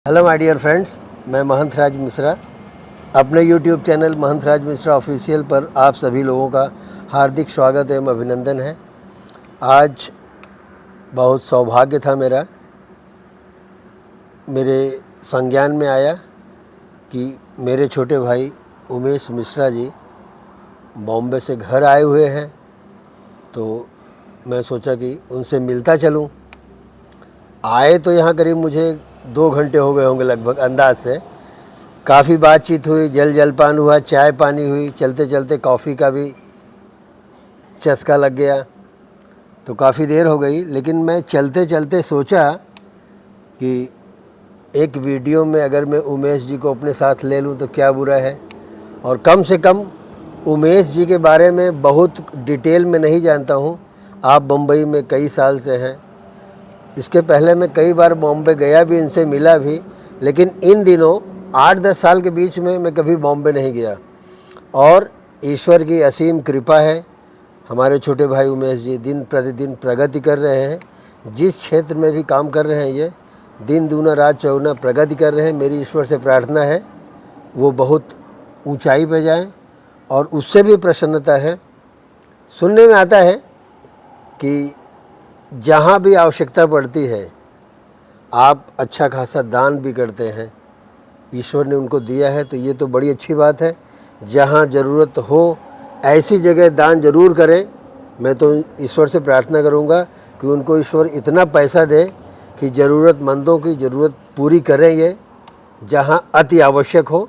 Hello my dear friends, मैं महंत राज मिश्रा अपने YouTube channel महंत राज Mishra official पर आप सभी लोगों का हार्दिक स्वागत एवं अभिनंदन है। आज बहुत सौभाग्य था मेरे संज्ञान में आया कि मेरे छोटे भाई उमेश मिश्रा जी बॉम्बे से घर आए हुए हैं, तो मैं सोचा कि उनसे मिलता चलूं। आए तो यहाँ करीब मुझे 2 घंटे हो गए होंगे लगभग अंदाज से। काफ़ी बातचीत हुई, जलपान हुआ, चाय पानी हुई, चलते चलते कॉफ़ी का भी चस्का लग गया, तो काफ़ी देर हो गई। लेकिन मैं चलते चलते सोचा कि एक वीडियो में अगर मैं उमेश जी को अपने साथ ले लूँ तो क्या बुरा है। और कम से कम उमेश जी के बारे में बहुत डिटेल में नहीं जानता हूँ। आप बम्बई में कई साल से हैं, इसके पहले मैं कई बार बॉम्बे गया भी, इनसे मिला भी, लेकिन इन दिनों 8-10 साल के बीच में मैं कभी बॉम्बे नहीं गया। और ईश्वर की असीम कृपा है, हमारे छोटे भाई उमेश जी दिन प्रतिदिन प्रगति कर रहे हैं। जिस क्षेत्र में भी काम कर रहे हैं ये दिन दूना रात चौगुना प्रगति कर रहे हैं। मेरी ईश्वर से प्रार्थना है वो बहुत ऊंचाई पे जाएं, और उससे भी प्रसन्नता है। सुनने में आता है कि जहाँ भी आवश्यकता पड़ती है आप अच्छा खासा दान भी करते हैं, ईश्वर ने उनको दिया है, तो ये तो बड़ी अच्छी बात है। जहाँ ज़रूरत हो ऐसी जगह दान ज़रूर करें। मैं तो ईश्वर से प्रार्थना करूँगा कि उनको ईश्वर इतना पैसा दे कि ज़रूरतमंदों की ज़रूरत पूरी करें ये, जहाँ अति आवश्यक हो।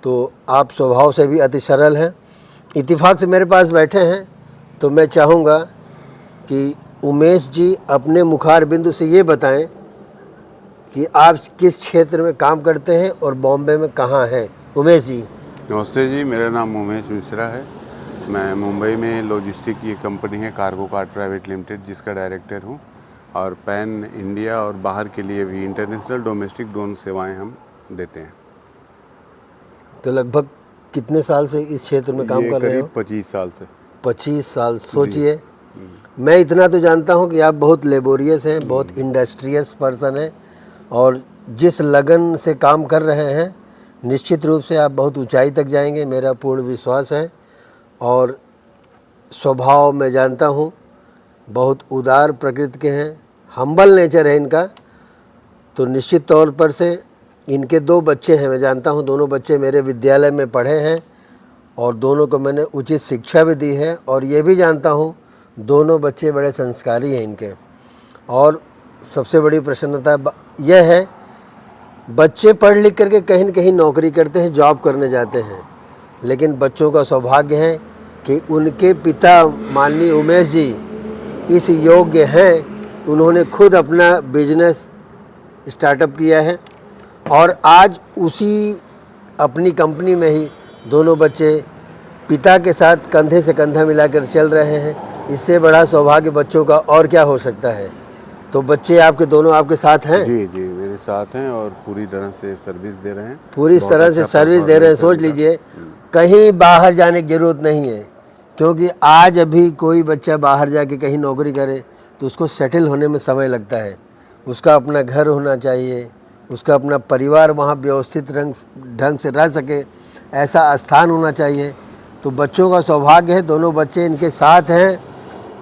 तो आप स्वभाव से भी अति सरल हैं, इत्तेफाक से मेरे पास बैठे हैं, तो मैं चाहूँगा कि उमेश जी अपने मुखारबिंदु से ये बताएं कि आप किस क्षेत्र में काम करते हैं और बॉम्बे में कहाँ हैं। उमेश जी। नमस्ते जी, मेरा नाम उमेश मिश्रा है। मैं मुंबई में लॉजिस्टिक की कंपनी है कार्गो कार्ड प्राइवेट लिमिटेड, जिसका डायरेक्टर हूँ। और पैन इंडिया और बाहर के लिए भी इंटरनेशनल डोमेस्टिक दोनों सेवाएं हम देते हैं। तो लगभग कितने साल से इस क्षेत्र में काम कर रहे हो? 25 साल से। 25 साल। सोचिए, मैं इतना तो जानता हूँ कि आप बहुत लेबोरियस हैं, बहुत इंडस्ट्रियस पर्सन हैं, और जिस लगन से काम कर रहे हैं निश्चित रूप से आप बहुत ऊंचाई तक जाएंगे, मेरा पूर्ण विश्वास है। और स्वभाव मैं जानता हूँ बहुत उदार प्रकृति के हैं, हम्बल नेचर है इनका। तो निश्चित तौर पर से इनके 2 बच्चे हैं, मैं जानता हूँ दोनों बच्चे मेरे विद्यालय में पढ़े हैं और दोनों को मैंने उचित शिक्षा भी दी है। और ये भी जानता हूँ दोनों बच्चे बड़े संस्कारी हैं इनके। और सबसे बड़ी प्रसन्नता यह है, बच्चे पढ़ लिख करके कहीं न कहीं नौकरी करते हैं, जॉब करने जाते हैं, लेकिन बच्चों का सौभाग्य है कि उनके पिता माननीय उमेश जी इस योग्य हैं। उन्होंने खुद अपना बिजनेस स्टार्टअप किया है और आज उसी अपनी कंपनी में ही दोनों बच्चे पिता के साथ कंधे से कंधा मिलाकर चल रहे हैं। इससे बड़ा सौभाग्य बच्चों का और क्या हो सकता है। तो बच्चे आपके दोनों आपके साथ हैं? जी जी, मेरे साथ हैं और पूरी तरह से सर्विस दे रहे हैं। पूरी तरह से सर्विस दे रहे हैं। सोच लीजिए, कहीं बाहर जाने की ज़रूरत नहीं है, क्योंकि आज अभी कोई बच्चा बाहर जाके कहीं नौकरी करे तो उसको सेटल होने में समय लगता है। उसका अपना घर होना चाहिए, उसका अपना परिवार वहाँ व्यवस्थित ढंग से रह सके, ऐसा स्थान होना चाहिए। तो बच्चों का सौभाग्य है, दोनों बच्चे इनके साथ हैं,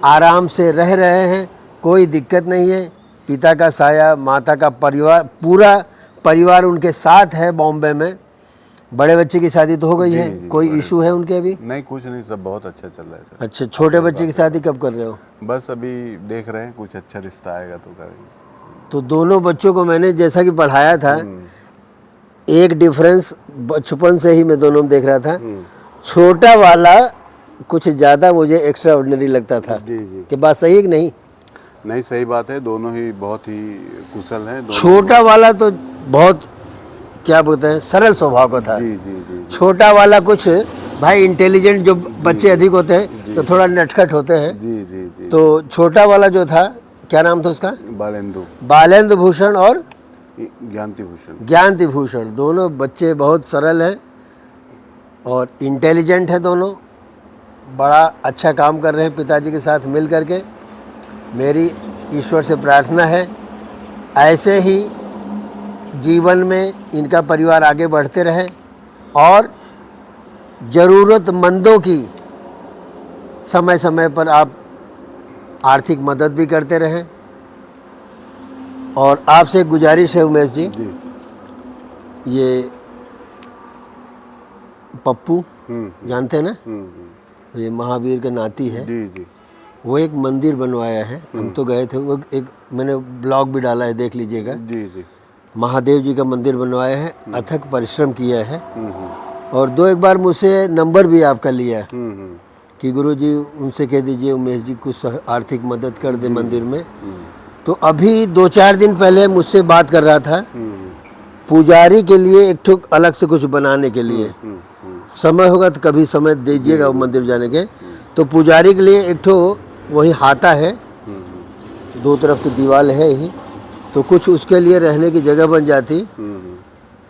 आराम से रह रहे हैं, कोई दिक्कत नहीं है। पिता का साया, माता का परिवार, पूरा परिवार उनके साथ है बॉम्बे में। बड़े बच्चे की शादी तो हो गई है, कोई इशू है उनके अभी? नहीं, कुछ नहीं, सब बहुत अच्छा चल रहा है सर। अच्छा, छोटे बच्चे की शादी कब कर रहे हो? बस अभी देख रहे हैं, कुछ अच्छा रिश्ता आएगा तो करेंगे। तो दोनों बच्चों को मैंने जैसा कि पढ़ाया था, एक डिफरेंस बचपन से ही मैं दोनों में देख रहा था। छोटा वाला कुछ ज़्यादा मुझे एक्स्ट्रा ऑर्डिनरी लगता था। जी जी, कि बात सही है कि नहीं? नहीं, सही बात है। दोनों ही बहुत ही कुशल हैं। छोटा वाला तो बहुत क्या बोलते हैं, सरल स्वभाव का था। जी जी जी, छोटा वाला कुछ भाई इंटेलिजेंट जो बच्चे अधिक होते हैं तो थोड़ा नटखट होते हैं। जी जी जी। तो छोटा वाला जो था, क्या नाम था उसका? बालेंद्र भूषण और ज्ञानती भूषण। दोनों बच्चे बहुत सरल हैं और इंटेलिजेंट है दोनों, बड़ा अच्छा काम कर रहे हैं पिताजी के साथ मिल करके। मेरी ईश्वर से प्रार्थना है ऐसे ही जीवन में इनका परिवार आगे बढ़ते रहे और ज़रूरतमंदों की समय समय पर आप आर्थिक मदद भी करते रहें। और आपसे एक गुजारिश है उमेश जी, ये पप्पू जानते हैं ना, ये महावीर का नाती है, जी। वो एक मंदिर बनवाया है। हम तो गए थे, वो एक मैंने ब्लॉग भी डाला है, देख लीजिएगा। जी। महादेव जी का मंदिर बनवाया है, अथक परिश्रम किया है। और दो एक बार मुझसे नंबर भी आपका लिया है कि गुरुजी उनसे कह दीजिए उमेश जी कुछ आर्थिक मदद कर दे मंदिर में। तो अभी 2-4 दिन पहले मुझसे बात कर रहा था पुजारी के लिए एक ठुक अलग से कुछ बनाने के लिए। समय होगा तो कभी समय दीजिएगा वो मंदिर जाने के। तो पुजारी के लिए एक ठो वही हाता है, 2 तरफ तो दीवार है ही, तो कुछ उसके लिए रहने की जगह बन जाती।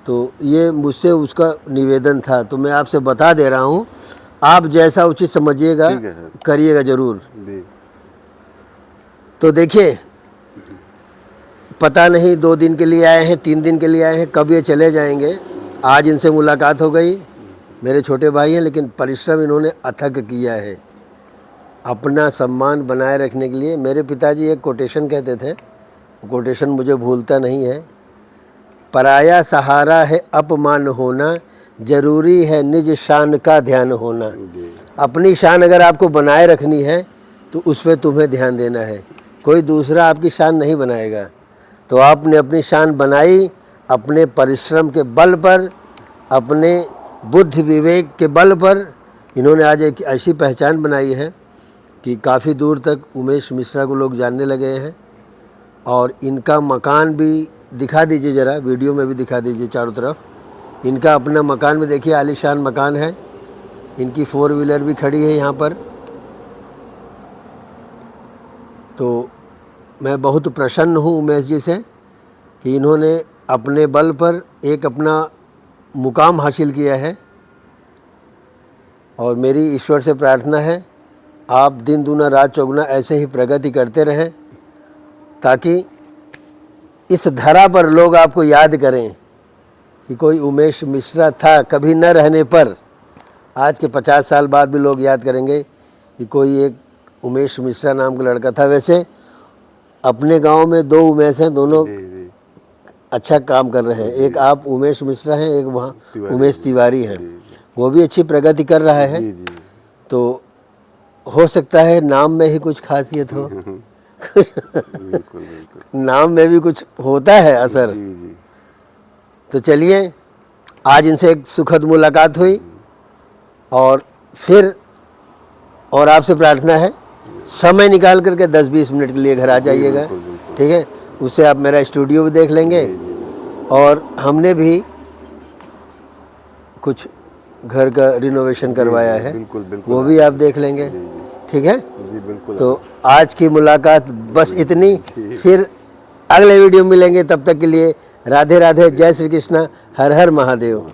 तो ये मुझसे उसका निवेदन था, तो मैं आपसे बता दे रहा हूँ, आप जैसा उचित समझिएगा करिएगा ज़रूर। तो देखिए, पता नहीं 2 दिन के लिए आए हैं, 3 दिन के लिए आए हैं, कब ये चले जाएंगे। आज इनसे मुलाकात हो गई, मेरे छोटे भाई हैं, लेकिन परिश्रम इन्होंने अथक किया है अपना सम्मान बनाए रखने के लिए। मेरे पिताजी एक कोटेशन कहते थे, कोटेशन मुझे भूलता नहीं है, पराया सहारा है अपमान होना, ज़रूरी है निज शान का ध्यान होना। अपनी शान अगर आपको बनाए रखनी है तो उस पर तुम्हें ध्यान देना है, कोई दूसरा आपकी शान नहीं बनाएगा। तो आपने अपनी शान बनाई अपने परिश्रम के बल पर, अपने बुद्धि विवेक के बल पर। इन्होंने आज एक ऐसी पहचान बनाई है कि काफ़ी दूर तक उमेश मिश्रा को लोग जानने लगे हैं। और इनका मकान भी दिखा दीजिए ज़रा, वीडियो में भी दिखा दीजिए चारों तरफ। इनका अपना मकान में देखिए, आलीशान मकान है, इनकी 4 व्हीलर भी खड़ी है यहाँ पर। तो मैं बहुत प्रसन्न हूँ उमेश जी से कि इन्होंने अपने बल पर एक अपना मुकाम हासिल किया है। और मेरी ईश्वर से प्रार्थना है आप दिन दूना रात चौगुना ऐसे ही प्रगति करते रहें, ताकि इस धरा पर लोग आपको याद करें कि कोई उमेश मिश्रा था। कभी न रहने पर आज के 50 साल बाद भी लोग याद करेंगे कि कोई एक उमेश मिश्रा नाम का लड़का था। वैसे अपने गांव में 2 उमेश हैं, दोनों अच्छा काम कर रहे हैं। एक आप उमेश मिश्रा हैं, एक वहाँ उमेश तिवारी हैं, वो भी अच्छी प्रगति कर रहा है। तो हो सकता है नाम में ही कुछ खासियत हो। नाम में भी कुछ होता है असर। तो चलिए, आज इनसे एक सुखद मुलाकात हुई और फिर और आपसे प्रार्थना है समय निकाल करके 10-20 मिनट के लिए घर आ जाइएगा, ठीक है। उससे आप मेरा स्टूडियो भी देख लेंगे और हमने भी कुछ घर का रिनोवेशन करवाया है, वो भी आप देख लेंगे, ठीक है। तो आज की मुलाकात बस इतनी, फिर अगले वीडियो मिलेंगे। तब तक के लिए राधे राधे, जय श्री कृष्णा, हर हर महादेव।